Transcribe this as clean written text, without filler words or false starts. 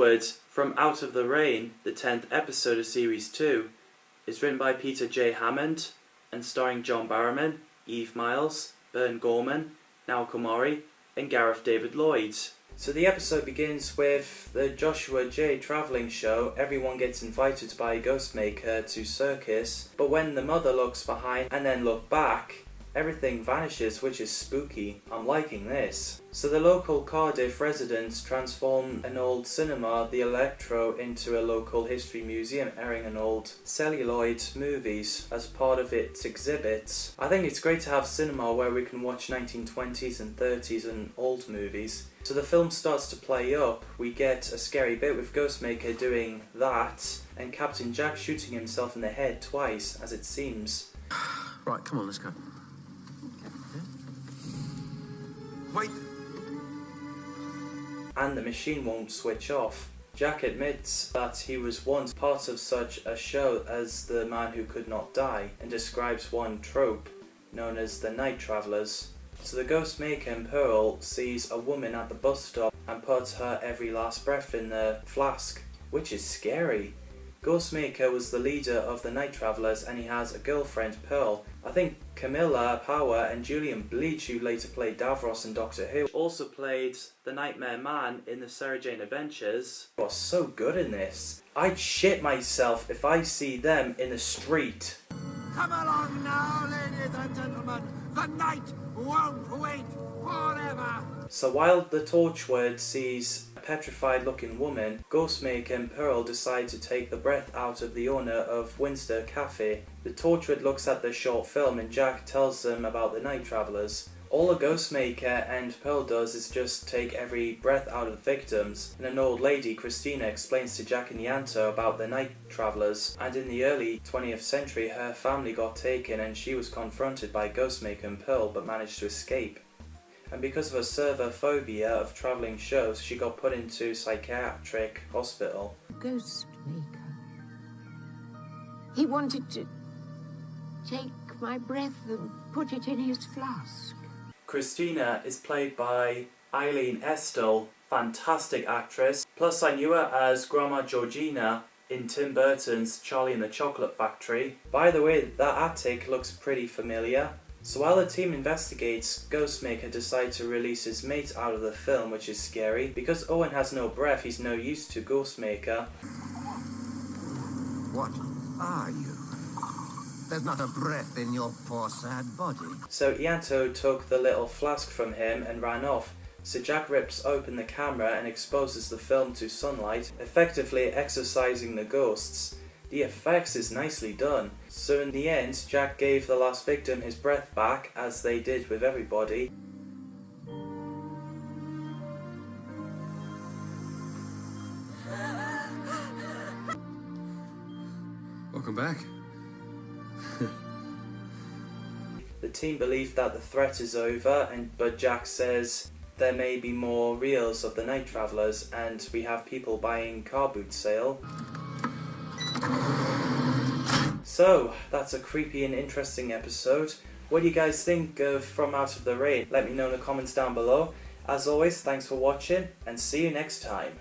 Torchwood from Out of the Rain, the 10th episode of Series 2, is written by Peter J. Hammond and starring John Barrowman, Eve Miles, Bern Gorman, Naoko Mori, and Gareth David Lloyd. So the episode begins with the Joshua J. travelling show. Everyone gets invited by Ghostmaker to circus, but when the mother looks behind and then look back, everything vanishes, which is spooky. I'm liking this. So the local Cardiff residents transform an old cinema, the Electro, into a local history museum airing an old celluloid movies as part of its exhibits. I think it's great to have cinema where we can watch 1920s and 30s and old movies. So the film starts to play up. We get a scary bit with Ghostmaker doing that and Captain Jack shooting himself in the head twice, as it seems. Right, come on, let's go. Wait! And the machine won't switch off. Jack admits that he was once part of such a show as The Man Who Could Not Die, and describes one trope, known as the Night Travellers. So the Ghostmaker and Pearl sees a woman at the bus stop and puts her every last breath in the flask, which is scary. Ghostmaker was the leader of the Night Travellers and he has a girlfriend, Pearl. I think Camilla Power and Julian Bleach, who later played Davros in Doctor Who, also played the Nightmare Man in the Sarah Jane Adventures, was so good in this. I'd shit myself if I see them in the street. Come along now, ladies and gentlemen. The night won't wait forever. So while the Torchwood sees a petrified looking woman, Ghostmaker and Pearl decide to take the breath out of the owner of Winster Cafe. The Torchwood looks at the short film and Jack tells them about the Night Travellers. All a Ghostmaker and Pearl does is just take every breath out of the victims, and an old lady, Christina, explains to Jack and Yanto about the Night Travellers, and in the early 20th century her family got taken and she was confronted by Ghostmaker and Pearl but managed to escape. And because of her severe phobia of travelling shows, she got put into psychiatric hospital. Ghostmaker. He wanted to take my breath and put it in his flask. Christina is played by Eileen Estelle, fantastic actress. Plus I knew her as Grandma Georgina in Tim Burton's Charlie and the Chocolate Factory. By the way, that attic looks pretty familiar. So while the team investigates, Ghostmaker decides to release his mate out of the film, which is scary. Because Owen has no breath, he's no use to Ghostmaker. What are you? There's not a breath in your poor sad body. So Yanto took the little flask from him and ran off. So Jack rips open the camera and exposes the film to sunlight, effectively exorcising the ghosts. The effects is nicely done. So in the end, Jack gave the last victim his breath back, as they did with everybody. Welcome back. The team believe that the threat is over, but Jack says there may be more reels of the Night Travellers and we have people buying car boot sale. So, that's a creepy and interesting episode. What do you guys think of From Out of the Rain? Let me know in the comments down below. As always, thanks for watching and see you next time.